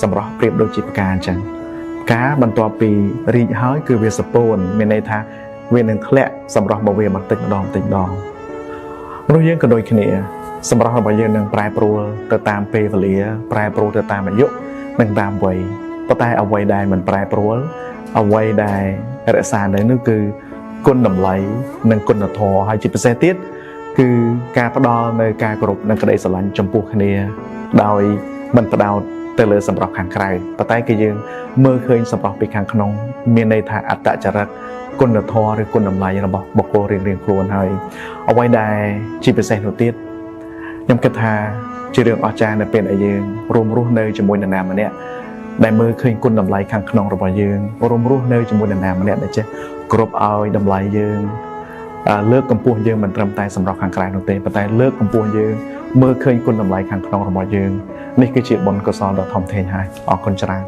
សម្រាប់ប្រៀបដូចជាផ្កាអញ្ចឹងការបន្ទាប់ពីរីកហើយគឺវាសពោនមានន័យថាវានឹងធ្លាក់សម្រាប់មកវាបន្តិចម្ដងមនុស្សយើងក៏ដូចគ្នាសម្រាប់របស់យើងនឹងប្រែប្រួលទៅតាមពេលវេលាប្រែប្រួលទៅតាមអាយុនិងតាមវ័យប៉ុន្តែអ្វីដែលមិនប្រែប្រួលអ្វីដែលរក្សានៅនោះគឺគុណតម្លៃនិងគុណធម៌ហើយជាពិសេសទៀតគឺការផ្ដល់នៅការគោរពនិងក្តីស្រឡាញ់ចំពោះគ្នាដោយមិនផ្ដោតទៅលើសម្រស់ខាងក្រៅប៉ុន្តែគឺយើងមើលឃើញសម្រស់ពីខាងក្នុងមានន័យថាអត្តចរិតគុណធម៌ឬគុណតម្លៃរបស់បុគ្គលរៀងៗខ្លួនហើយអ្វីដែលជាពិសេសនោះទៀតខ្ញុំគិតថាជារឿងអស្ចារ្យនៅពេលដែលយើងរួមរស់នៅជាមួយនរណាម្នាក់ដែលមើលឃើញគុណតម្លៃខាងក្នុងរបស់យើងរួមរស់នៅជាមួយនរណាម្នាក់ដែលចេះគោរពឲ្យតម្លៃយើងលើកកម្ពស់យើងមិនត្រឹមតែសម្រាប់ខាងក្រៅនោះទេប៉ុន្តែលើកកម្ពស់យើងមើលឃើញគុណតម្លៃខាងក្នុងរបស់យើងនេះគឺជាបុណ្យកុសលដ៏ធំធេងហើយអរគុណច្រើន